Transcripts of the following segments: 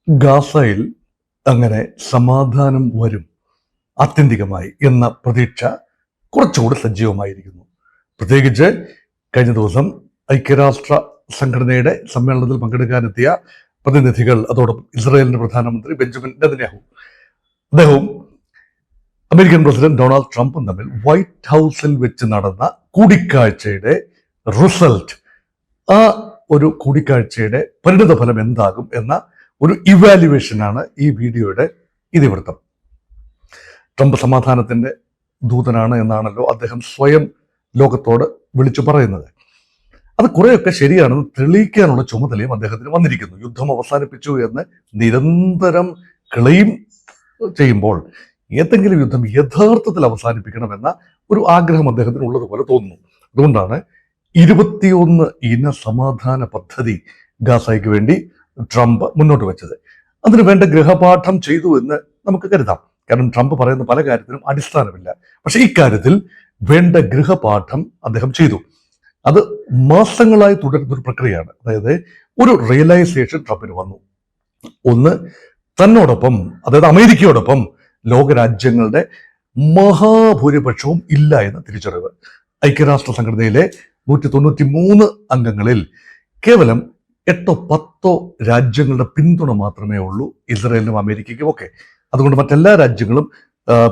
ഗാസയിൽ അങ്ങനെ സമാധാനം വരും ആത്യന്തികമായി എന്ന പ്രതീക്ഷ കുറച്ചുകൂടി സജീവമായിരിക്കുന്നു. പ്രത്യേകിച്ച് കഴിഞ്ഞ ദിവസം ഐക്യരാഷ്ട്ര സംഘടനയുടെ സമ്മേളനത്തിൽ പങ്കെടുക്കാനെത്തിയ പ്രതിനിധികൾ, അതോടൊപ്പം ഇസ്രായേലിന്റെ പ്രധാനമന്ത്രി ബെഞ്ചമിൻ നെതന്യാഹു, അദ്ദേഹവും അമേരിക്കൻ പ്രസിഡന്റ് ഡൊണാൾഡ് ട്രംപും തമ്മിൽ വൈറ്റ് ഹൗസിൽ വെച്ച് നടന്ന കൂടിക്കാഴ്ചയുടെ റിസൾട്ട്, ആ ഒരു കൂടിക്കാഴ്ചയുടെ പരിണിതഫലം എന്താകും എന്ന ഒരു ഇവാലുവേഷനാണ് ഈ വീഡിയോയുടെ ഇതിവൃത്തം. ട്രംപ് സമാധാനത്തിന്റെ ദൂതനാണ് എന്നാണല്ലോ അദ്ദേഹം സ്വയം ലോകത്തോട് വിളിച്ചു പറയുന്നത്. അത് കുറെയൊക്കെ ശരിയാണെന്ന് തെളിയിക്കാനുള്ള ചുമതലയും അദ്ദേഹത്തിന് വന്നിരിക്കുന്നു. യുദ്ധം അവസാനിപ്പിച്ചു എന്ന് നിരന്തരം ക്ലെയിം ചെയ്യുമ്പോൾ ഏതെങ്കിലും യുദ്ധം യഥാർത്ഥത്തിൽ അവസാനിപ്പിക്കണമെന്ന ഒരു ആഗ്രഹം അദ്ദേഹത്തിന് ഉള്ളതുപോലെ തോന്നുന്നു. അതുകൊണ്ടാണ് 21 ഇന സമാധാന പദ്ധതി ഗാസയ്ക്ക് വേണ്ടി ട്രംപ് മുന്നോട്ട് വെച്ചത്. അതിന് വേണ്ട ഗൃഹപാഠം ചെയ്തു എന്ന് നമുക്ക് കരുതാം. കാരണം ട്രംപ് പറയുന്ന പല കാര്യത്തിനും അടിസ്ഥാനമില്ല. പക്ഷെ ഇക്കാര്യത്തിൽ വേണ്ട ഗൃഹപാഠം അദ്ദേഹം ചെയ്തു. അത് മാസങ്ങളായി തുടരുന്ന ഒരു പ്രക്രിയയാണ്. അതായത് ഒരു റിയലൈസേഷൻ ട്രംപിന് വന്നു. ഒന്ന്, തന്നോടൊപ്പം, അതായത് അമേരിക്കയോടൊപ്പം ലോകരാജ്യങ്ങളുടെ മഹാഭൂരിപക്ഷവും ഇല്ല എന്ന തിരിച്ചറിവ്. ഐക്യരാഷ്ട്ര സംഘടനയിലെ 193 അംഗങ്ങളിൽ കേവലം 8-10 രാജ്യങ്ങളുടെ പിന്തുണ മാത്രമേ ഉള്ളൂ ഇസ്രായേലിനും അമേരിക്കയ്ക്കും ഒക്കെ. അതുകൊണ്ട് മറ്റെല്ലാ രാജ്യങ്ങളും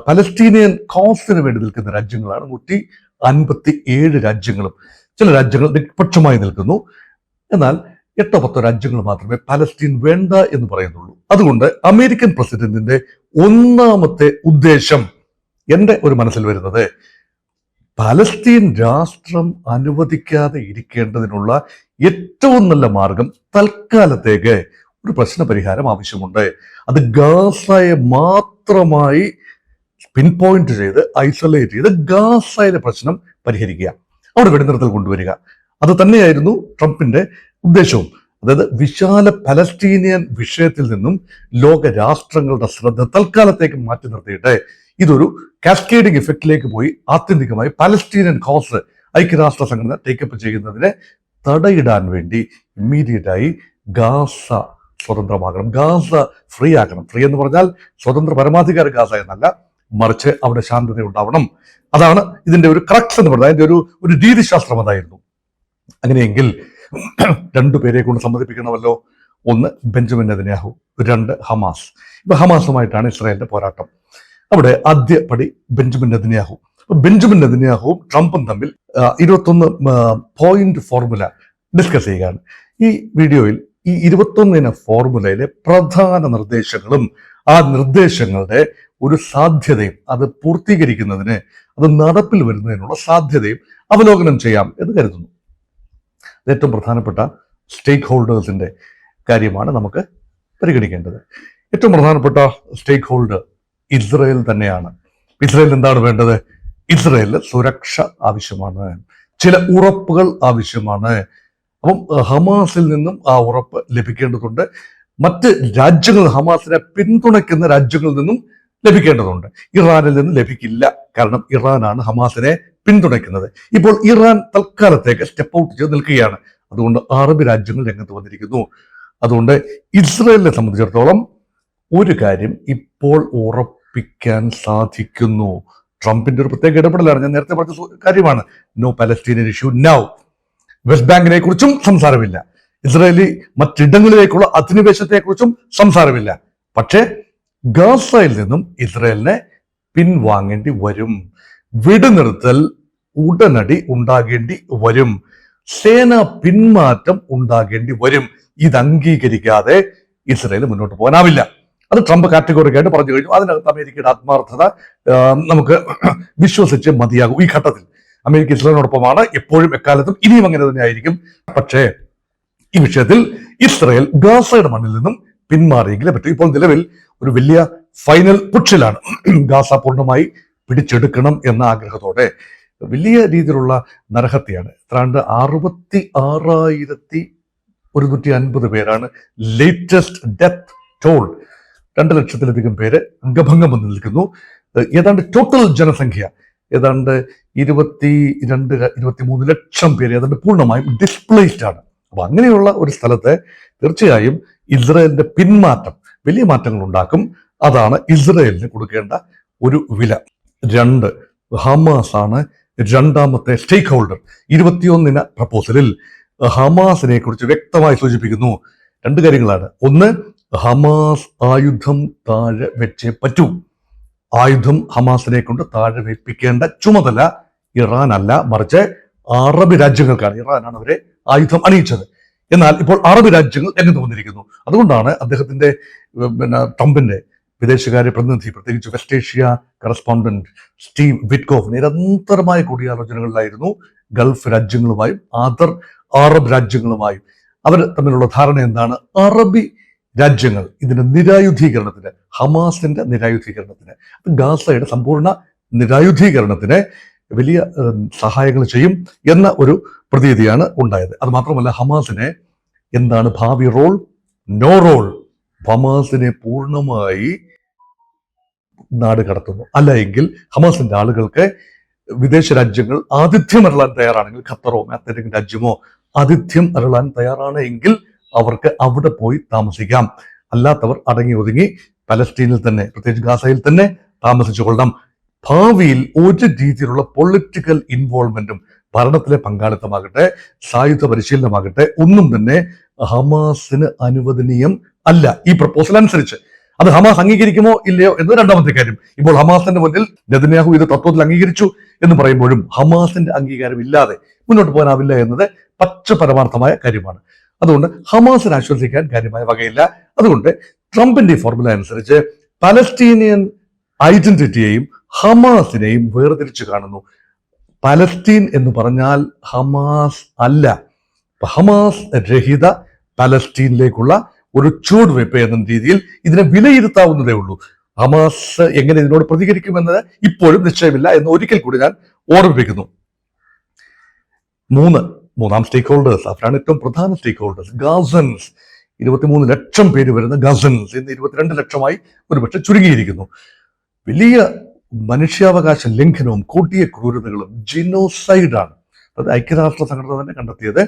പലസ്തീനിയൻ കോസിന് വേണ്ടി നിൽക്കുന്ന രാജ്യങ്ങളാണ്. 157 രാജ്യങ്ങളും. ചില രാജ്യങ്ങൾ നിഷ്പക്ഷമായി നിൽക്കുന്നു. എന്നാൽ 8-10 രാജ്യങ്ങൾ മാത്രമേ പലസ്തീൻ വേണ്ട എന്ന് പറയുന്നുള്ളൂ. അതുകൊണ്ട് അമേരിക്കൻ പ്രസിഡന്റിന്റെ ഒന്നാമത്തെ ഉദ്ദേശം എൻ്റെ ഒരു മനസ്സിൽ വരുന്നത്, പലസ്തീൻ രാഷ്ട്രം അനുവദിക്കാതെ ഇരിക്കേണ്ടതിനുള്ള ഏറ്റവും നല്ല മാർഗം തൽക്കാലത്തേക്ക് ഒരു പ്രശ്ന പരിഹാരം ആവശ്യമുണ്ട്. അത് ഗാസയെ മാത്രമായി പിൻ പോയിന്റ് ചെയ്ത് ഐസൊലേറ്റ് ചെയ്ത് ഗാസയിലെ പ്രശ്നം പരിഹരിക്കുക, അവിടെ വെടിനിർത്തൽ കൊണ്ടുവരിക. അത് തന്നെയായിരുന്നു ട്രംപിന്റെ ഉദ്ദേശവും. അതായത് വിശാല പലസ്തീനിയൻ വിഷയത്തിൽ നിന്നും ലോക രാഷ്ട്രങ്ങളുടെ ശ്രദ്ധ തൽക്കാലത്തേക്ക് മാറ്റി നിർത്തിയിട്ട് ഇതൊരു കാസ്കേഡിംഗ് ഇഫക്റ്റിലേക്ക് പോയി ആത്യന്തികമായി പലസ്തീനിയൻ കോസ് ഐക്യരാഷ്ട്ര സംഘടന ടേക്കപ്പ് ചെയ്യുന്നതിനെ തടയിടാൻ വേണ്ടി ഇമ്മീഡിയറ്റായി ഗാസ സ്വതന്ത്രമാകണം, ഗാസ ഫ്രീ ആക്കണം. ഫ്രീ എന്ന് പറഞ്ഞാൽ സ്വതന്ത്ര പരമാധികാര ഗാസ എന്നല്ല, മറിച്ച് അവിടെ ശാന്തത ഉണ്ടാവണം. അതാണ് ഇതിന്റെ ഒരു ക്രക്സ് എന്ന് പറഞ്ഞാൽ. അതിന്റെ ഒരു രീതിശാസ്ത്രം അതായിരുന്നു. അങ്ങനെയെങ്കിൽ 2 പേരെ കൊണ്ട് സമ്മതിപ്പിക്കണമല്ലോ. ഒന്ന് ബെഞ്ചമിൻ നെതന്യാഹു, 2 ഹമാസ്. ഇപ്പൊ ഹമാസുമായിട്ടാണ് ഇസ്രായേലിന്റെ പോരാട്ടം. അവിടെ ആദ്യ പടി ബെഞ്ചമിൻ നെതന്യാഹു. ബെഞ്ചമിൻ നെതന്യാഹുവും ട്രംപും തമ്മിൽ 21 പോയിന്റ് ഫോർമുല ഡിസ്കസ് ചെയ്യുകയാണ്. ഈ വീഡിയോയിൽ ഈ 21 ഫോർമുലയിലെ പ്രധാന നിർദ്ദേശങ്ങളും ആ നിർദ്ദേശങ്ങളുടെ ഒരു സാധ്യതയും അത് പൂർത്തീകരിക്കുന്നതിന്, അത് നടപ്പിൽ വരുന്നതിനുള്ള സാധ്യതയും അവലോകനം ചെയ്യാം എന്ന് കരുതുന്നു. ഏറ്റവും പ്രധാനപ്പെട്ട സ്റ്റേക്ക് ഹോൾഡേഴ്സിന്റെ കാര്യമാണ് നമുക്ക് പരിഗണിക്കേണ്ടത്. ഏറ്റവും പ്രധാനപ്പെട്ട സ്റ്റേക്ക് ഹോൾഡർ ഇസ്രായേൽ തന്നെയാണ്. ഇസ്രായേൽ എന്താണ് വേണ്ടത്? ഇസ്രായേലിന് സുരക്ഷ ആവശ്യമാണ്, ചില ഉറപ്പുകൾ ആവശ്യമാണ്. അപ്പം ഹമാസിൽ നിന്നും ആ ഉറപ്പ് ലഭിക്കേണ്ടതുണ്ട്. മറ്റ് രാജ്യങ്ങൾ, ഹമാസിനെ പിന്തുണയ്ക്കുന്ന രാജ്യങ്ങളിൽ നിന്നും ലഭിക്കേണ്ടതുണ്ട്. ഇറാനിൽ നിന്ന് ലഭിക്കില്ല, കാരണം ഇറാനാണ് ഹമാസിനെ പിന്തുണയ്ക്കുന്നത്. ഇപ്പോൾ ഇറാൻ തൽക്കാലത്തേക്ക് സ്റ്റെപ്പ് ഔട്ട് ചെയ്ത് നിൽക്കുകയാണ്. അതുകൊണ്ട് അറബ് രാജ്യങ്ങൾ രംഗത്ത് വന്നിരിക്കുന്നു. അതുകൊണ്ട് ഇസ്രായേലിനെ സംബന്ധിച്ചിടത്തോളം ഒരു കാര്യം ഇപ്പോൾ ഉറപ്പിക്കാൻ സാധിക്കുന്നു. ട്രംപിന്റെ ഒരു പ്രത്യേക ഇടപെടലാണ്. ഞാൻ നേരത്തെ പറഞ്ഞ കാര്യമാണ്. No Palestinian issue now. West ബാങ്കിനെ കുറിച്ചും സംസാരമില്ല. ഇസ്രായേലി മറ്റിടങ്ങളിലേക്കുള്ള അധിനിവേശത്തെക്കുറിച്ചും സംസാരമില്ല. പക്ഷേ ഗാസയിൽ നിന്നും ഇസ്രായേലിനെ പിൻവാങ്ങേണ്ടി വരും. വെടിനിർത്തൽ ഉടനടി ഉണ്ടാകേണ്ടി വരും. സേനാ പിന്മാറ്റം ഉണ്ടാകേണ്ടി വരും. ഇത് അംഗീകരിക്കാതെ ഇസ്രായേൽ മുന്നോട്ട് പോകാനാവില്ല. അത് ട്രംപ് കാറ്റഗോറിക്കായിട്ട് പറഞ്ഞു കഴിഞ്ഞു. അതിനകത്ത് അമേരിക്കയുടെ ആത്മാർത്ഥത നമുക്ക് വിശ്വസിച്ച് മതിയാകും. ഈ ഘട്ടത്തിൽ അമേരിക്ക ഇസ്രായേലിനോടൊപ്പമാണ് എപ്പോഴും, എക്കാലത്തും, ഇനിയും അങ്ങനെ തന്നെ ആയിരിക്കും. പക്ഷേ ഈ വിഷയത്തിൽ ഇസ്രായേൽ ഗാസയുടെ മണ്ണിൽ നിന്നും പിന്മാറിയെങ്കിലേ പറ്റൂ. ഇപ്പോൾ നിലവിൽ ഒരു വലിയ ഫൈനൽ പുഷിലാണ്. ഗാസ പൂർണ്ണമായി പിടിച്ചെടുക്കണം എന്ന ആഗ്രഹത്തോടെ വലിയ രീതിയിലുള്ള നരഹത്യയാണ്. ഏതാണ്ട് 66,150 പേരാണ് ലേറ്റസ്റ്റ് ഡെത്ത് ടോൾ. 2 ലക്ഷത്തിലധികം പേര് അംഗഭംഗം വന്ന് നിൽക്കുന്നു. ഏതാണ്ട് ടോട്ടൽ ജനസംഖ്യ ഏതാണ്ട് 22-23 ലക്ഷം പേര് ഏതാണ്ട് പൂർണ്ണമായും ഡിസ്പ്ലേസ്ഡ് ആണ്. അപ്പൊ അങ്ങനെയുള്ള ഒരു സ്ഥലത്ത് തീർച്ചയായും ഇസ്രായേലിന്റെ പിന്മാറ്റം, വലിയ മാറ്റങ്ങൾ ഉണ്ടാക്കും. അതാണ് ഇസ്രയേലിന് കൊടുക്കേണ്ട ഒരു വില. 2, ഹമാസ് ആണ് രണ്ടാമത്തെ സ്റ്റേക്ക് ഹോൾഡർ. 21 പ്രപ്പോസലിൽ ഹമാസിനെ കുറിച്ച് വ്യക്തമായി സൂചിപ്പിക്കുന്നു. 2 കാര്യങ്ങളാണ്. ഒന്ന്, ഹമാസ് ആയുധം താഴെ വെച്ചേ പറ്റൂ. ആയുധം ഹമാസിനെ കൊണ്ട് താഴെ വെപ്പിക്കേണ്ട ചുമതല ഇറാൻ അല്ല, മറിച്ച് അറബ് രാജ്യങ്ങൾക്കാണ്. ഇറാനാണ് അവരെ ആയുധം അണിയിച്ചത്. എന്നാൽ ഇപ്പോൾ അറബ് രാജ്യങ്ങൾ രംഗത്ത് വന്നിരിക്കുന്നു. അതുകൊണ്ടാണ് അദ്ദേഹത്തിന്റെ ട്രംപിന്റെ വിദേശകാര്യ പ്രതിനിധി, പ്രത്യേകിച്ച് west Asia correspondent Steve Witkoff നിരന്തരമായ കൂടിയാലോചനകളിലായിരുന്നു ഗൾഫ് രാജ്യങ്ങളുമായും അതർ അറബ് രാജ്യങ്ങളുമായും. അവർ തമ്മിലുള്ള ധാരണ എന്താണ്? അറബി രാജ്യങ്ങൾ ഇതിന്റെ നിരായുധീകരണത്തിന്, ഹമാസിന്റെ നിരായുധീകരണത്തിന്, ഗാസയുടെ സമ്പൂർണ്ണ നിരായുധീകരണത്തിന് വലിയ സഹായങ്ങൾ ചെയ്യും എന്ന ഒരു പ്രതീതിയാണ് ഉണ്ടായത്. അത് മാത്രമല്ല, ഹമാസിനെ എന്താണ് ഭാവി റോൾ? No role. ഹമാസിനെ പൂർണ്ണമായി നാട് കടത്തുന്നു. അല്ല എങ്കിൽ ഹമാസിന്റെ ആളുകൾക്ക് വിദേശ രാജ്യങ്ങൾ ആതിഥ്യം അരുളാൻ തയ്യാറാണെങ്കിൽ, ഖത്തറോ മറ്റേതെങ്കിലും രാജ്യമോ ആതിഥ്യം അരുളാൻ തയ്യാറാണ് എങ്കിൽ അവർക്ക് അവിടെ പോയി താമസിക്കാം. അല്ലാത്തവർ അടങ്ങി ഒതുങ്ങി പലസ്തീനിൽ തന്നെ, പ്രത്യേകിച്ച് ഗാസയിൽ തന്നെ താമസിച്ചു കൊള്ളണം. ഭാവിയിൽ ഒരു രീതിയിലുള്ള പൊളിറ്റിക്കൽ ഇൻവോൾവ്മെന്റും ഭരണത്തിലെ പങ്കാളിത്തമാകട്ടെ, സായുധ പരിശീലനമാകട്ടെ, ഒന്നും തന്നെ ഹമാസിന് അനുവദനീയം അല്ല ഈ പ്രപ്പോസൽ അനുസരിച്ച്. അത് ഹമാസ് അംഗീകരിക്കുമോ ഇല്ലയോ എന്നത് രണ്ടാമത്തെ കാര്യം. ഇപ്പോൾ ഹമാസിന്റെ മുന്നിൽ നെതന്യാഹു ഇത് തത്വത്തിൽ അംഗീകരിച്ചു എന്ന് പറയുമ്പോഴും ഹമാസിന്റെ അംഗീകാരം ഇല്ലാതെ മുന്നോട്ട് പോകാനാവില്ല എന്നത് പച്ച പരമാർത്ഥമായ കാര്യമാണ്. അതുകൊണ്ട് ഹമാസിനെ ആശ്വസിക്കാൻ കാര്യമായ വകയില്ല. അതുകൊണ്ട് ട്രംപിന്റെ ഫോർമുല അനുസരിച്ച് പലസ്തീനിയൻ ഐഡന്റിറ്റിയെയും ഹമാസിനെയും വേർതിരിച്ച് കാണുന്നു. പലസ്തീൻ എന്ന് പറഞ്ഞാൽ ഹമാസ് അല്ല. ഹമാസ് രഹിത പലസ്തീനിലേക്കുള്ള ഒരു ചുവടുവയ്പ് എന്ന രീതിയിൽ ഇതിനെ വിലയിരുത്താവുന്നതേ ഉള്ളൂ. ഹമാസ് എങ്ങനെ ഇതിനോട് പ്രതികരിക്കുമെന്നത് ഇപ്പോഴും നിശ്ചയമില്ല എന്ന് ഒരിക്കൽ കൂടി ഞാൻ ഓർമ്മിപ്പിക്കുന്നു. മൂന്നാം സ്റ്റേക്ക് ഹോൾഡേഴ്സ്, അവരാണ് ഏറ്റവും പ്രധാന സ്റ്റേക്ക് ഹോൾഡേഴ്സ്, ഗാസൻസ്. 23 ലക്ഷം പേര് വരുന്ന ഗസൻസ് ഇന്ന് 22 ലക്ഷമായി ഒരുപക്ഷെ ചുരുങ്ങിയിരിക്കുന്നു. വലിയ മനുഷ്യാവകാശ ലംഘനവും കൊടിയ ക്രൂരതകളും ജിനോസൈഡാണ്. അത് ഐക്യരാഷ്ട്ര സംഘടന തന്നെ കണ്ടെത്തിയത്.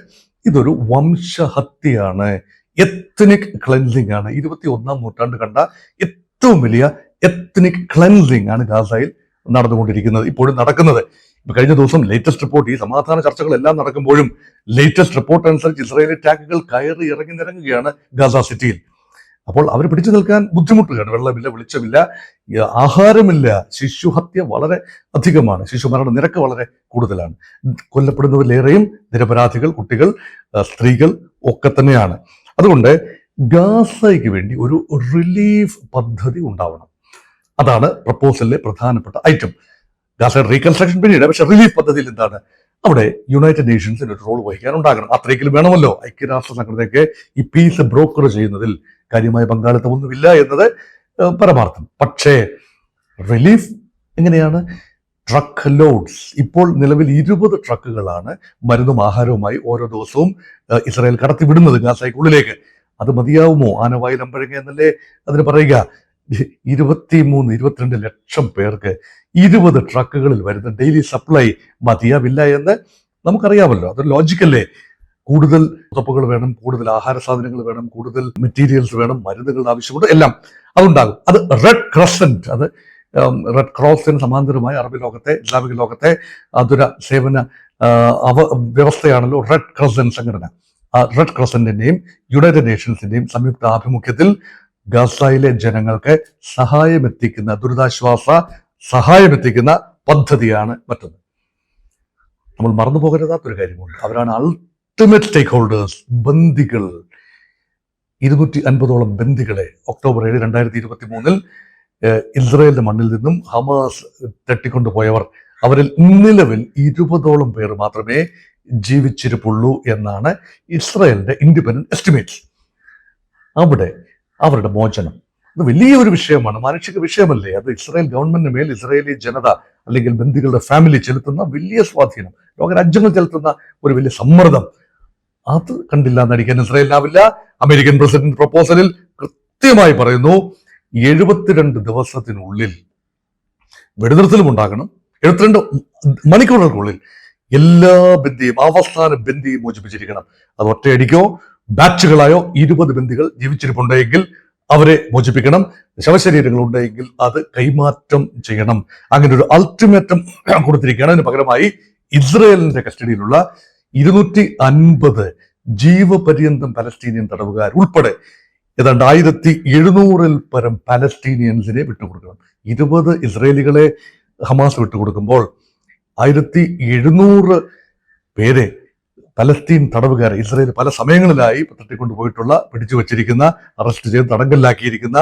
ഇതൊരു വംശഹത്യയാണ്, എത്നിക് ക്ലെൻസിംഗ് ആണ്. 21ാം നൂറ്റാണ്ട് കണ്ട ഏറ്റവും വലിയ എത്നിക് ക്ലെൻസിംഗ് ആണ് ഗാസയിൽ നടന്നുകൊണ്ടിരിക്കുന്നത്, ഇപ്പോഴും നടക്കുന്നത്. ഇപ്പൊ കഴിഞ്ഞ ദിവസം ലേറ്റസ്റ്റ് റിപ്പോർട്ട്, ഈ സമാധാന ചർച്ചകളെല്ലാം നടക്കുമ്പോഴും ലേറ്റസ്റ്റ് റിപ്പോർട്ട് അനുസരിച്ച് ഇസ്രായേലി ടാങ്കുകൾ കയറി ഇറങ്ങി നിരങ്ങുകയാണ് ഗാസ സിറ്റിയിൽ. അപ്പോൾ അവർ പിടിച്ചു നിൽക്കാൻ ബുദ്ധിമുട്ടുകയാണ്. വെള്ളമില്ല, വെളിച്ചമില്ല, ആഹാരമില്ല. ശിശുഹത്യ വളരെ അധികമാണ്. ശിശുമരണ നിരക്ക് വളരെ കൂടുതലാണ്. കൊല്ലപ്പെടുന്നവരിലേറെയും നിരപരാധികൾ, കുട്ടികൾ, സ്ത്രീകൾ ഒക്കെ തന്നെയാണ്. അതുകൊണ്ട് ഗാസയ്ക്ക് വേണ്ടി ഒരു റിലീഫ് പദ്ധതി ഉണ്ടാവണം. അതാണ് പ്രപ്പോസലിലെ പ്രധാനപ്പെട്ട ഐറ്റം. ഗാസ റീകൺസ്ട്രക്ഷൻ പിന്നീട്, പക്ഷെ റിലീഫ് പദ്ധതിയിൽ എന്താണ്? അവിടെ യുണൈറ്റഡ് നേഷൻസിന് ഒരു റോൾ വഹിക്കാൻ ഉണ്ടാകണം. അത്രയെങ്കിലും വേണമല്ലോ. ഐക്യരാഷ്ട്ര സംഘടനയ്ക്ക് ഈ പീസ് ബ്രോക്കർ ചെയ്യുന്നതിൽ കാര്യമായ പങ്കാളിത്തമൊന്നുമില്ല എന്നത് പരമാർത്ഥം. പക്ഷേ റിലീഫ് എങ്ങനെയാണ്? Truck loads. ഇപ്പോൾ നിലവിൽ 20 ട്രക്കുകളാണ് മരുന്നും ആഹാരവുമായി ഓരോ ദിവസവും ഇസ്രായേൽ കടത്തിവിടുന്നത് ഗാസയ്ക്കുള്ളിലേക്ക്. അത് മതിയാവുമോ? ആനവായിൽ അമ്പഴങ്ങ എന്നല്ലേ അതിന് പറയുക. 22 ലക്ഷം പേർക്ക് 20 ട്രക്കുകളിൽ വരുന്ന ഡെയിലി സപ്ലൈ മതിയാവില്ല എന്ന് നമുക്കറിയാമല്ലോ. അതൊരു ലോജിക്കല്ലേ. കൂടുതൽ ഉറപ്പുകൾ വേണം, കൂടുതൽ ആഹാര സാധനങ്ങൾ വേണം, കൂടുതൽ മെറ്റീരിയൽസ് വേണം, മരുന്നുകളുടെ ആവശ്യമുണ്ട്, എല്ലാം അതുണ്ടാകും. അത് റെഡ് ക്രസന്റ്, അത് റെഡ് ക്രോസിന് സമാന്തരമായ അറബ് ലോകത്തെ, ഇസ്ലാമിക ലോകത്തെ അതൊരു സേവന വ്യവസ്ഥയാണല്ലോ റെഡ് ക്രസന്റ് സംഘടന. ആ റെഡ് ക്രസന്റിന്റെയും യുണൈറ്റഡ് നേഷൻസിന്റെയും സംയുക്ത ആഭിമുഖ്യത്തിൽ ഗാസയിലെ ജനങ്ങൾക്ക് സഹായമെത്തിക്കുന്ന, ദുരിതാശ്വാസ സഹായമെത്തിക്കുന്ന പദ്ധതിയാണ് മറ്റൊന്ന്. നമ്മൾ മറന്നു പോകരുതാത്തൊരു കാര്യമുണ്ട്. അവരാണ് അൾട്ടിമേറ്റ് സ്റ്റേക്ക് ഹോൾഡേഴ്സ്. ബന്ദികൾ, 250ഓളം ബന്ദികളെ ഒക്ടോബർ 7, 2023 ഇസ്രായേലിന്റെ മണ്ണിൽ നിന്നും ഹമാസ് തട്ടിക്കൊണ്ടുപോയവർ, അവരിൽ നിലവിൽ 20ഓളം പേർ മാത്രമേ ജീവിച്ചിരിപ്പുള്ളൂ എന്നാണ് ഇസ്രായേലിന്റെ ഇൻഡിപെൻഡന്റ് എസ്റ്റിമേറ്റ്സ്. അവിടെ അവരുടെ മോചനം അത് വലിയൊരു വിഷയമാണ്, മാനുഷിക വിഷയമല്ലേ. അത് ഇസ്രായേൽ ഗവൺമെന്റിന് മേൽ ഇസ്രായേലി ജനത അല്ലെങ്കിൽ ബന്ദികളുടെ ഫാമിലി ചെലുത്തുന്ന വലിയ സ്വാധീനം, ലോകരാജ്യങ്ങൾ ചെലുത്തുന്ന ഒരു വലിയ സമ്മർദ്ദം, അത് കണ്ടില്ല എന്നടിക്കാൻ ഇസ്രായേലിനാവില്ല. അമേരിക്കൻ പ്രസിഡന്റ് പ്രപ്പോസലിൽ കൃത്യമായി പറയുന്നു 72 ദിവസത്തിനുള്ളിൽ വെടിനിർത്തലും ഉണ്ടാകണം. 72 മണിക്കൂറുകൾക്കുള്ളിൽ എല്ലാ ബന്ദിയും, അവസാന ബന്ദിയും മോചിപ്പിച്ചിരിക്കണം. അത് ഒറ്റയടിക്കോ ബാച്ചുകളായോ 20 ബന്ദികൾ ജീവിച്ചിരിപ്പുണ്ടെങ്കിൽ അവരെ മോചിപ്പിക്കണം, ശവശരീരങ്ങൾ ഉണ്ടെങ്കിൽ അത് കൈമാറ്റം ചെയ്യണം. അങ്ങനെ ഒരു അൾട്ടിമേറ്റം കൊടുത്തിരിക്കുകയാണ്. അതിന് പകരമായി ഇസ്രയേലിന്റെ കസ്റ്റഡിയിലുള്ള 250 ജീവപര്യന്തം പലസ്തീനിയൻ തടവുകാർ ഉൾപ്പെടെ ഏതാണ്ട് 1700 പരം പലസ്തീനിയൻസിനെ വിട്ടുകൊടുക്കണം. 20 ഇസ്രയേലികളെ ഹമാസ് വിട്ടുകൊടുക്കുമ്പോൾ 1700 പേരെ പലസ്തീൻ തടവുകാരെ ഇസ്രയേൽ പല സമയങ്ങളിലായി തട്ടിക്കൊണ്ടുപോയിട്ടുള്ള, പിടിച്ചു വച്ചിരിക്കുന്ന, അറസ്റ്റ് ചെയ്ത് തടങ്കലിലാക്കിയിരിക്കുന്ന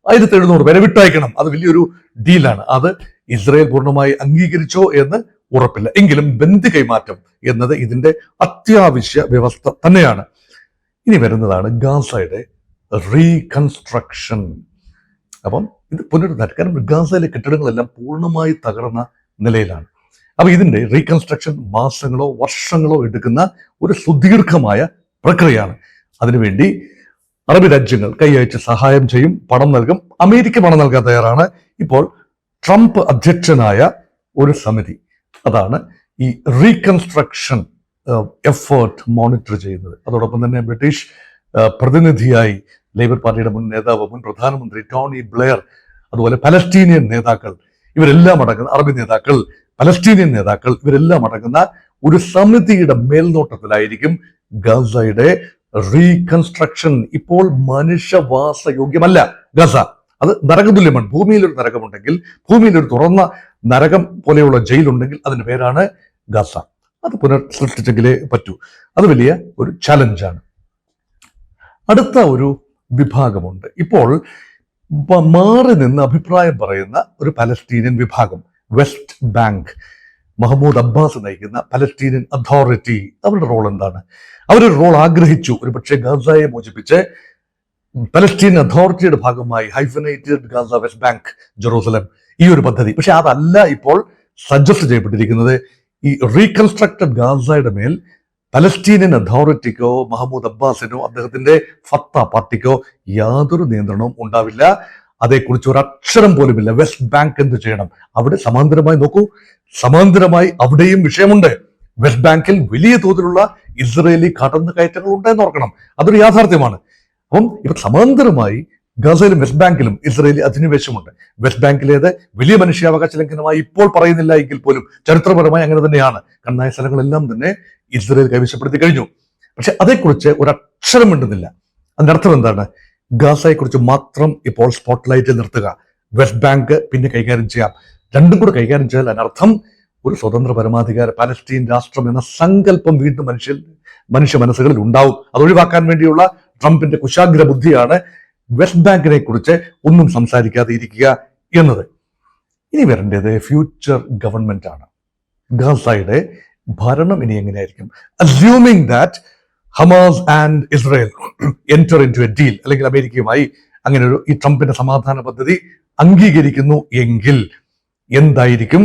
1700 പേരെ വിട്ടയക്കണം. അത് വലിയൊരു ഡീലാണ്. അത് ഇസ്രയേൽ പൂർണ്ണമായി അംഗീകരിച്ചോ എന്ന് ഉറപ്പില്ല. എങ്കിലും ബന്ദി കൈമാറ്റം എന്നത് ഇതിന്റെ അത്യാവശ്യ വ്യവസ്ഥ തന്നെയാണ്. ഇനി വരുന്നതാണ് ഗാസയുടെ റീകൺസ്ട്രക്ഷൻ. അപ്പം ഇത് പുനരുദ്ധാരണം, കാരണം ഗാസയിലെ കെട്ടിടങ്ങളെല്ലാം പൂർണ്ണമായി തകർന്ന നിലയിലാണ്. അപ്പൊ ഇതിന്റെ റീകൺസ്ട്രക്ഷൻ മാസങ്ങളോ വർഷങ്ങളോ എടുക്കുന്ന ഒരു സുദീർഘമായ പ്രക്രിയയാണ്. അതിനുവേണ്ടി അറബ് രാജ്യങ്ങൾ കൈയച്ച് സഹായം ചെയ്യും, പണം നൽകും. അമേരിക്ക പണം നൽകാൻ തയ്യാറാണ്. ഇപ്പോൾ ട്രംപ് അധ്യക്ഷനായ ഒരു സമിതി അതാണ് ഈ റീകൺസ്ട്രക്ഷൻ എഫേർട്ട് മോണിറ്റർ ചെയ്യുന്നത്. അതോടൊപ്പം തന്നെ ബ്രിട്ടീഷ് പ്രതിനിധിയായി ലേബർ പാർട്ടിയുടെ മുൻ നേതാവ്, മുൻ പ്രധാനമന്ത്രി ടോണി ബ്ലെയർ, അതുപോലെ പലസ്തീനിയൻ നേതാക്കൾ, ഇവരെല്ലാം അടങ്ങുന്ന അറബി നേതാക്കൾ, പലസ്തീനിയൻ നേതാക്കൾ, ഇവരെല്ലാം അടങ്ങുന്ന ഒരു സമിതിയുടെ മേൽനോട്ടത്തിലായിരിക്കും ഗാസയുടെ റീകൺസ്ട്രക്ഷൻ. ഇപ്പോൾ മനുഷ്യവാസയോഗ്യമല്ല ഗാസ. അത് നരകതുല്യമാണ്. ഭൂമിയിൽ ഒരു നരകമുണ്ടെങ്കിൽ, ഭൂമിയിൽ ഒരു തുറന്ന നരകം പോലെയുള്ള ജയിലുണ്ടെങ്കിൽ അതിന്റെ പേരാണ് ഗാസ. അത് പുനഃസൃഷ്ടിച്ചെങ്കിലേ പറ്റൂ. അത് വലിയ ഒരു ചലഞ്ചാണ്. അടുത്ത ഒരു വിഭാഗമുണ്ട്. ഇപ്പോൾ മാറി നിന്ന് അഭിപ്രായം പറയുന്ന ഒരു പലസ്തീനിയൻ വിഭാഗം, വെസ്റ്റ് ബാങ്ക്. മഹമ്മൂദ് അബ്ബാസ് നയിക്കുന്ന പലസ്തീനിയൻ അതോറിറ്റി, അവരുടെ റോൾ എന്താണ്? അവരൊരു റോൾ ആഗ്രഹിച്ചു. ഒരു പക്ഷേ ഗാസയെ മോചിപ്പിച്ച് പലസ്തീൻ അതോറിറ്റിയുടെ ഭാഗമായി hyphenated Gaza, west bank, Jerusalem, ഈ ഒരു പദ്ധതി. പക്ഷെ അതല്ല ഇപ്പോൾ സജസ്റ്റ് ചെയ്യപ്പെട്ടിരിക്കുന്നത്. ഈ റീകൺസ്ട്രക്റ്റഡ് ഗാസയുടെ മേൽ പലസ്തീനിയൻ അതോറിറ്റിക്കോ മഹമ്മൂദ് അബ്ബാസിനോ അദ്ദേഹത്തിന്റെ ഫത്ത പാർട്ടിക്കോ യാതൊരു നിയന്ത്രണവും ഉണ്ടാവില്ല. അതേക്കുറിച്ച് ഒരു അക്ഷരം പോലുമില്ല. വെസ്റ്റ് ബാങ്ക് എന്ത് ചെയ്യണം? അവിടെ സമാന്തരമായി നോക്കൂ, സമാന്തരമായി അവിടെയും വിഷയമുണ്ട്. വെസ്റ്റ് ബാങ്കിൽ വലിയ തോതിലുള്ള ഇസ്രയേലി കടന്നുകയറ്റങ്ങൾ ഉണ്ടെന്ന് ഓർക്കണം. അതൊരു യാഥാർത്ഥ്യമാണ്. അപ്പം ഇപ്പൊ സമാന്തരമായി ഗാസയിലും വെസ്റ്റ് ബാങ്കിലും ഇസ്രയേലി അധിനിവേശമുണ്ട്. വെസ്റ്റ് ബാങ്കിലേത് വലിയ മനുഷ്യാവകാശ ലംഘനമായി ഇപ്പോൾ പറയുന്നില്ല എങ്കിൽ പോലും ചരിത്രപരമായി അങ്ങനെ തന്നെയാണ്. കണ്ണായ സ്ഥലങ്ങളെല്ലാം തന്നെ ഇസ്രയേൽ കൈവശപ്പെടുത്തി കഴിഞ്ഞു. പക്ഷെ അതേക്കുറിച്ച് ഒരക്ഷരം മിണ്ടുന്നില്ല. അതിന്റെ അർത്ഥം എന്താണ്? ഗാസയെക്കുറിച്ച് മാത്രം ഇപ്പോൾ സ്പോട്ട്ലൈറ്റിൽ നിർത്തുക, വെസ്റ്റ് ബാങ്ക് പിന്നെ കൈകാര്യം ചെയ്യാം. രണ്ടും കൂടെ കൈകാര്യം ചെയ്താൽ അതിനർത്ഥം ഒരു സ്വതന്ത്ര പരമാധികാര പലസ്തീൻ രാഷ്ട്രം എന്ന സങ്കല്പം വീണ്ടും മനുഷ്യ മനസ്സുകളിൽ ഉണ്ടാവും. അതൊഴിവാക്കാൻ വേണ്ടിയുള്ള ട്രംപിന്റെ കുശാഗ്ര ബുദ്ധിയാണ് വെസ്റ്റ് ബാങ്കിനെ കുറിച്ച് ഒന്നും സംസാരിക്കാതെ ഇരിക്കുക എന്നത്. ഇനി വരേണ്ടത് ഫ്യൂച്ചർ ഗവൺമെന്റ് ആണ്. ഗാസയുടെ ഭരണം ഇനി എങ്ങനെയായിരിക്കും? Assuming that Hamas and Israel enter into a deal, അല്ലെങ്കിൽ അമേരിക്കയുമായി അങ്ങനെ ഒരു ഈ ട്രംപിന്റെ സമാധാന പദ്ധതി അംഗീകരിക്കുന്നു എങ്കിൽ എന്തായിരിക്കും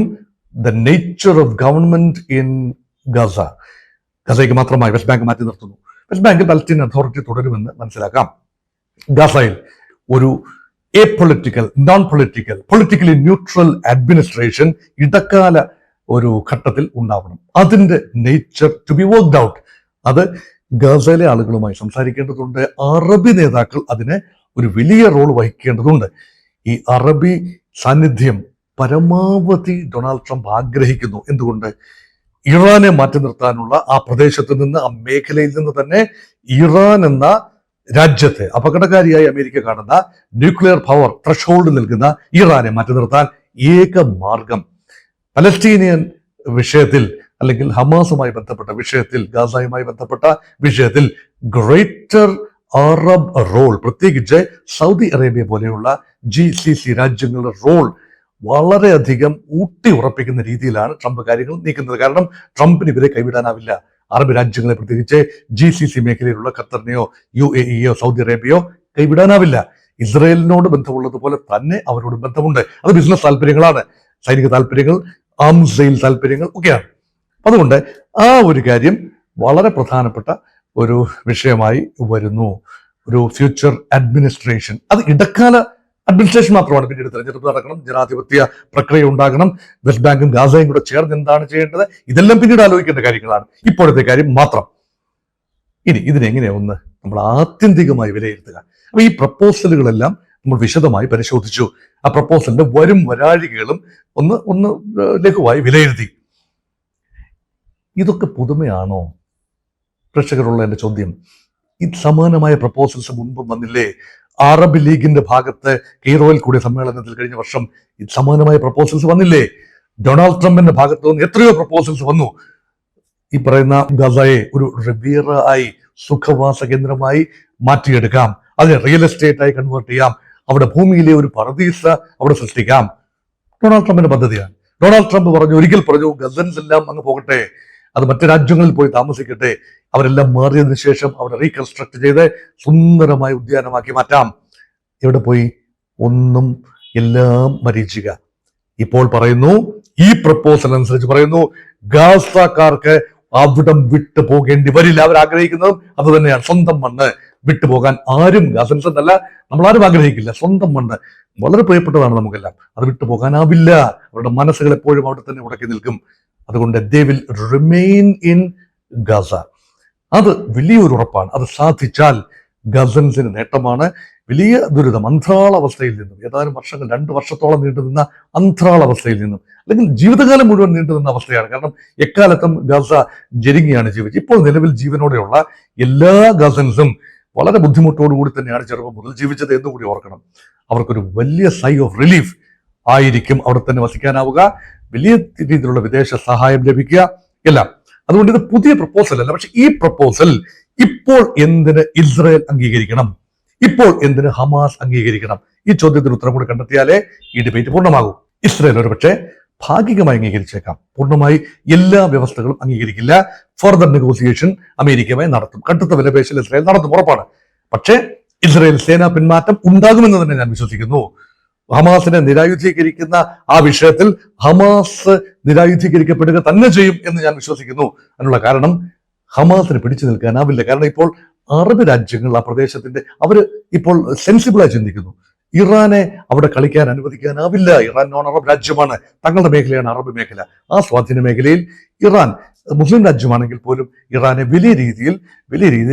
the nature of government in Gaza? ഗസയ്ക്ക് മാത്രമായി വെസ്റ്റ് ബാങ്ക് മാറ്റി നിർത്തുന്നു. വെസ്റ്റ് ബാങ്കിൽ പലസ്തീൻ അതോറിറ്റി തുടരുമെന്ന് മനസ്സിലാക്കാം. ഗാസയിൽ ഒരു apolitical, non political, politically neutral administration ഇടക്കാല ഒരു ഘട്ടത്തിൽ ഉണ്ടാവണം. അതിന്റെ nature to be worked out. അത് ഗാസയിലെ ആളുകളുമായി സംസാരിക്കേണ്ടതുണ്ട്. അറബി നേതാക്കൾ അതിന് ഒരു വലിയ റോൾ വഹിക്കേണ്ടതുണ്ട്. ഈ അറബി സാന്നിധ്യം പരമാവധി ഡൊണാൾഡ് ട്രംപ് ആഗ്രഹിക്കുന്നു. എന്തുകൊണ്ട്? ഇറാനെ മാറ്റി നിർത്താനുള്ള ആ പ്രദേശത്ത് നിന്ന്, ആ മേഖലയിൽ നിന്ന് തന്നെ ഇറാൻ എന്ന രാജ്യത്തെ അപകടകാരിയായി അമേരിക്ക കാണുന്ന ന്യൂക്ലിയർ പവർ ത്രഷോൾഡ് നൽകുന്ന ഇറാനെ മാറ്റി നിർത്താൻ ഏക മാർഗം പലസ്തീനിയൻ വിഷയത്തിൽ, അല്ലെങ്കിൽ ഹമാസുമായി ബന്ധപ്പെട്ട വിഷയത്തിൽ, ഗാസയുമായി ബന്ധപ്പെട്ട വിഷയത്തിൽ ഗ്രേറ്റർ അറബ് റോൾ, പ്രത്യേകിച്ച് സൗദി അറേബ്യ പോലെയുള്ള GCC രാജ്യങ്ങളുടെ റോൾ വളരെയധികം ഊട്ടി ഉറപ്പിക്കുന്ന രീതിയിലാണ് ട്രംപ് കാര്യങ്ങൾ നീക്കുന്നത്. കാരണം ട്രംപിന് ഇവരെ കൈവിടാനാവില്ല. അറബ് രാജ്യങ്ങളെ, പ്രത്യേകിച്ച് GCC മേഖലയിലുള്ള ഖത്തറിനെയോ UAEയോ സൗദി അറേബ്യയോ കൈവിടാനാവില്ല. ഇസ്രയേലിനോട് ബന്ധമുള്ളതുപോലെ തന്നെ അവരോട് ബന്ധമുണ്ട്. അത് ബിസിനസ് താല്പര്യങ്ങളാണ്, സൈനിക താല്പര്യങ്ങൾ, ആംസ് സെയിൽ താല്പര്യങ്ങൾ ഒക്കെയാണ്. അതുകൊണ്ട് ആ ഒരു കാര്യം വളരെ പ്രധാനപ്പെട്ട ഒരു വിഷയമായി വരുന്നു. ഒരു ഫ്യൂച്ചർ അഡ്മിനിസ്ട്രേഷൻ, അത് ഇടക്കാല അഡ്മിനിസ്ട്രേഷൻ മാത്രമാണ്. പിന്നീട് തെരഞ്ഞെടുപ്പ് നടക്കണം, ജനാധിപത്യ പ്രക്രിയ ഉണ്ടാകണം, വെസ്റ്റ് ബാങ്കും ഗാസയും കൂടെ ചേർന്ന് എന്താണ് ചെയ്യേണ്ടത്, ഇതെല്ലാം പിന്നീട് ആലോചിക്കേണ്ട കാര്യങ്ങളാണ്. ഇപ്പോഴത്തെ കാര്യം മാത്രം. ഇനി ഇതിനെങ്ങനെ ഒന്ന് നമ്മൾ ആത്യന്തികമായി വിലയിരുത്തുക? അപ്പൊ ഈ പ്രപ്പോസലുകളെല്ലാം നമ്മൾ വിശദമായി പരിശോധിച്ചു. ആ പ്രപ്പോസലിന്റെ വരും വരാഴികകളും ഒന്ന് ലഘുവായി വിലയിരുത്തി. ഇതൊക്കെ പുതുമയാണോ പ്രേക്ഷകരുള്ള എന്റെ ചോദ്യം? ഈ സമാനമായ പ്രപ്പോസൽസ് മുൻപും വന്നില്ലേ? അറബ് ലീഗിന്റെ ഭാഗത്ത് കെയ്റോയിൽ കൂടിയ സമ്മേളനത്തിൽ കഴിഞ്ഞ വർഷം സമാനമായ പ്രപ്പോസൽസ് വന്നില്ലേ? ഡൊണാൾഡ് ട്രംപിന്റെ ഭാഗത്ത് നിന്ന് എത്രയോ പ്രപ്പോസൽസ് വന്നു. ഈ പറയുന്ന ഗസയെ ഒരു റിവീറ ആയി സുഖവാസ കേന്ദ്രമായി മാറ്റിയെടുക്കാം, അതിനെ റിയൽ എസ്റ്റേറ്റ് ആയി കൺവേർട്ട് ചെയ്യാം, അവിടെ ഭൂമിയിലെ ഒരു പർദീസ അവിടെ സൃഷ്ടിക്കാം. ഡൊണാൾഡ് ട്രംപിന്റെ പദ്ധതിയാണ്. ഡൊണാൾഡ് ട്രംപ് ഒരിക്കൽ പറഞ്ഞു ഗസൻസ് എല്ലാം അങ്ങ് പോകട്ടെ, അത് മറ്റു രാജ്യങ്ങളിൽ പോയി താമസിക്കട്ടെ, അവരെല്ലാം മാറിയതിനു ശേഷം അവിടെ റീകൺസ്ട്രക്ട് ചെയ്ത് സുന്ദരമായ ഉദ്യാനമാക്കി മാറ്റാം. എവിടെ പോയി? ഒന്നും, എല്ലാം മരീചിക. ഇപ്പോൾ പറയുന്നു, ഈ പ്രപ്പോസൽ അനുസരിച്ച് പറയുന്നു, ഗാസക്കാർക്ക് അവിടം വിട്ടു പോകേണ്ടി വരില്ല. അവർ ആഗ്രഹിക്കുന്നതും അത് തന്നെയാണ്, സ്വന്തം മണ്ണ് വിട്ടുപോകാൻ. ആരും ഗസൻസ് എന്നല്ല, നമ്മളാരും ആഗ്രഹിക്കില്ല. സ്വന്തം മണ്ണ് വളരെ പ്രിയപ്പെട്ടതാണ് നമുക്കെല്ലാം, അത് വിട്ടുപോകാനാവില്ല. അവരുടെ മനസ്സുകൾ എപ്പോഴും അവിടെ തന്നെ ഉടക്കി നിൽക്കും. അതുകൊണ്ട് they will remain in Gaza. അത് വലിയൊരു ഉറപ്പാണ്. അത് സാധിച്ചാൽ ഗസൻസിന് നേട്ടമാണ്. വലിയ ദുരിതം, അന്ധ്രാളാവസ്ഥയിൽ നിന്നും ഏതാനും വർഷങ്ങൾ, 2 വർഷത്തോളം നീണ്ടുനിന്ന അന്ധ്രാളാവസ്ഥയിൽ നിന്നും, അല്ലെങ്കിൽ ജീവിതകാലം മുഴുവൻ നീണ്ടുനിന്ന അവസ്ഥയാണ്. കാരണം എക്കാലത്തും ഗസ ജെരുങ്ങിയാണ് ജീവിച്ചത്. ഇപ്പോൾ നിലവിൽ ജീവനോടെയുള്ള എല്ലാ ഗസൻസും വളരെ ബുദ്ധിമുട്ടോടുകൂടി തന്നെയാണ് ചെറുപ്പം മുതൽ ജീവിച്ചത് എന്നുകൂടി ഓർക്കണം. അവർക്കൊരു വലിയ സൈ ഓഫ് റിലീഫ് ആയിരിക്കും അവിടെ തന്നെ വസിക്കാനാവുക, വലിയ രീതിയിലുള്ള വിദേശ സഹായം ലഭിക്കുക, എല്ലാം. അതുകൊണ്ട് ഇത് പുതിയ പ്രപ്പോസൽ അല്ല. പക്ഷെ ഈ പ്രപ്പോസൽ ഇപ്പോൾ എന്തിന് ഇസ്രായേൽ അംഗീകരിക്കണം? ഇപ്പോൾ എന്തിന് ഹമാസ് അംഗീകരിക്കണം? ഈ ചോദ്യത്തിന് ഉത്തരം കൂടി കണ്ടെത്തിയാലേ ഈ ഡിബേറ്റ് പൂർണ്ണമാകും. ഇസ്രായേൽ ഒരു പക്ഷേ ഭാഗികമായി അംഗീകരിച്ചേക്കാം, പൂർണ്ണമായി എല്ലാ വ്യവസ്ഥകളും അംഗീകരിക്കില്ല. ഫർദർ നെഗോസിയേഷൻ അമേരിക്കയുമായി നടത്തും, കടുത്ത വിലപേശൽ ഇസ്രായേൽ നടത്തും, ഉറപ്പാണ്. പക്ഷേ ഇസ്രായേൽ സേനാ പിന്മാറ്റം ഉണ്ടാകുമെന്ന് തന്നെ ഞാൻ വിശ്വസിക്കുന്നു. ഹമാസിനെ നിരായുധീകരിക്കുന്ന ആ വിഷയത്തിൽ ഹമാസ് നിരായുധീകരിക്കപ്പെടുക തന്നെ ചെയ്യും എന്ന് ഞാൻ വിശ്വസിക്കുന്നു. അതിനുള്ള കാരണം ഹമാസിന് പിടിച്ചു നിൽക്കാനാവില്ല. കാരണം ഇപ്പോൾ അറബ് രാജ്യങ്ങൾ ആ പ്രദേശത്തിന്റെ അവര് ഇപ്പോൾ സെൻസിബിളായി ചിന്തിക്കുന്നു. ഇറാനെ അവിടെ കളിക്കാൻ അനുവദിക്കാനാവില്ല. ഇറാൻ നോൺ അറബ് രാജ്യമാണ്, തങ്ങളുടെ മേഖലയാണ് അറബ് മേഖല. ആ സ്വാധീന മേഖലയിൽ ഇറാൻ മുസ്ലിം രാജ്യമാണെങ്കിൽ പോലും ഇറാനെ വലിയ രീതിയിൽ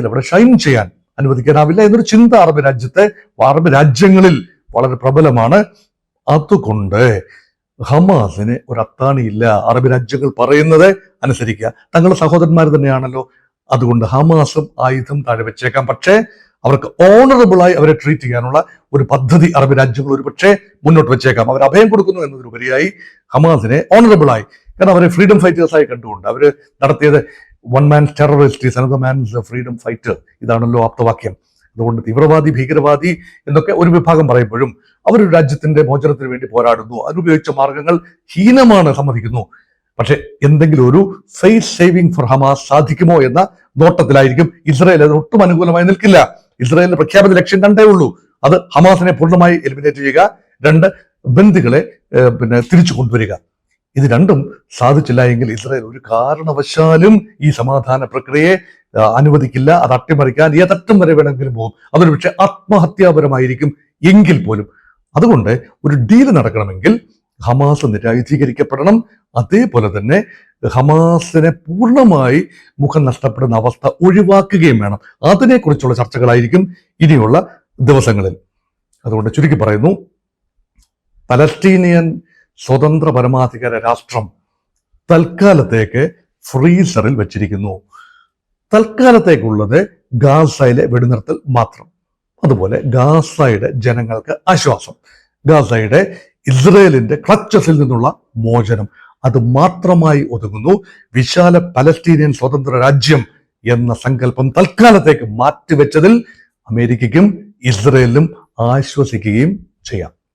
അവിടെ ഷൈൻ ചെയ്യാൻ അനുവദിക്കാനാവില്ല എന്നൊരു ചിന്ത അറബ് രാജ്യങ്ങളിൽ വളരെ പ്രബലമാണ്. അതുകൊണ്ട് ഹമാസിന് ഒരു അത്താണിയില്ല. അറബ് രാജ്യങ്ങൾ പറയുന്നത് അനുസരിക്കുക, തങ്ങളുടെ സഹോദരന്മാർ തന്നെയാണല്ലോ. അതുകൊണ്ട് ഹമാസും ആയുധം താഴെ വെച്ചേക്കാം. പക്ഷേ അവർക്ക് ഓണറബിളായി അവരെ ട്രീറ്റ് ചെയ്യാനുള്ള ഒരു പദ്ധതി അറബ് രാജ്യങ്ങൾ ഒരു പക്ഷേ മുന്നോട്ട് വെച്ചേക്കാം. അവർ അഭയം കൊടുക്കുന്നു എന്നതിലുപരിയായി ഹമാസിനെ ഓണറബിളായി, കാരണം അവരെ ഫ്രീഡം ഫൈറ്റേഴ്സായി കണ്ടുകൊണ്ട് അവർ നടത്തിയത് one man terrorist is another man's freedom fighter, ഇതാണല്ലോ ആപ്തവാക്യം. അതുകൊണ്ട് തീവ്രവാദി, ഭീകരവാദി എന്നൊക്കെ ഒരു വിഭാഗം പറയുമ്പോഴും അവരൊരു രാജ്യത്തിന്റെ മോചനത്തിന് വേണ്ടി പോരാടുന്നു. അതിനുപയോഗിച്ച മാർഗങ്ങൾ ഹീനമാണ്, സമ്മതിക്കുന്നു. പക്ഷെ എന്തെങ്കിലും ഒരു ഫേസ് സേവിങ് ഫോർ ഹമാസ് സാധിക്കുമോ എന്ന നോട്ടത്തിലായിരിക്കും ഇസ്രായേൽ. അതിന് ഒട്ടും അനുകൂലമായി നിൽക്കില്ല. ഇസ്രായേലിന്റെ പ്രഖ്യാപിത ലക്ഷ്യം 2 ഉള്ളൂ. അത് ഹമാസിനെ പൂർണ്ണമായി എലിമിനേറ്റ് ചെയ്യുക, 2 ബന്ദികളെ തിരിച്ചു കൊണ്ടുവരിക. ഇത് രണ്ടും സാധിച്ചില്ല എങ്കിൽ ഇസ്രായേൽ ഒരു കാരണവശാലും ഈ സമാധാന പ്രക്രിയയെ അനുവദിക്കില്ല. അത് അട്ടിമറിക്കാൻ ഏതറ്റം വരെ വേണമെങ്കിലും പോകും. അതൊരു പക്ഷേ ആത്മഹത്യാപരമായിരിക്കും എങ്കിൽ പോലും. അതുകൊണ്ട് ഒരു ഡീല് നടക്കണമെങ്കിൽ ഹമാസ് നിരായുധീകരിക്കപ്പെടണം. അതേപോലെ തന്നെ ഹമാസിനെ പൂർണ്ണമായി മുഖം നഷ്ടപ്പെടുന്ന അവസ്ഥ ഒഴിവാക്കുകയും വേണം. അതിനെക്കുറിച്ചുള്ള ചർച്ചകളായിരിക്കും ഇനിയുള്ള ദിവസങ്ങളിൽ. അതുകൊണ്ട് ചുരുക്കി പറയുന്നു, പലസ്തീനിയൻ സ്വതന്ത്ര പരമാധികാര രാഷ്ട്രം തൽക്കാലത്തേക്ക് ഫ്രീസറിൽ വെച്ചിരിക്കുന്നു. തൽക്കാലത്തേക്കുള്ളത് ഗാസയിലെ വെടിനിർത്തൽ മാത്രം. അതുപോലെ ഗാസയുടെ ജനങ്ങൾക്ക് ആശ്വാസം, ഗാസയുടെ ഇസ്രയേലിന്റെ ക്ലച്ചസിൽ നിന്നുള്ള മോചനം, അത് മാത്രമായി ഒതുങ്ങുന്നു. വിശാല പലസ്തീനിയൻ സ്വതന്ത്ര രാജ്യം എന്ന സങ്കല്പം തൽക്കാലത്തേക്ക് മാറ്റിവെച്ചതിൽ അമേരിക്കയ്ക്കും ഇസ്രയേലിനും ആശ്വസിക്കുകയും ചെയ്യാം.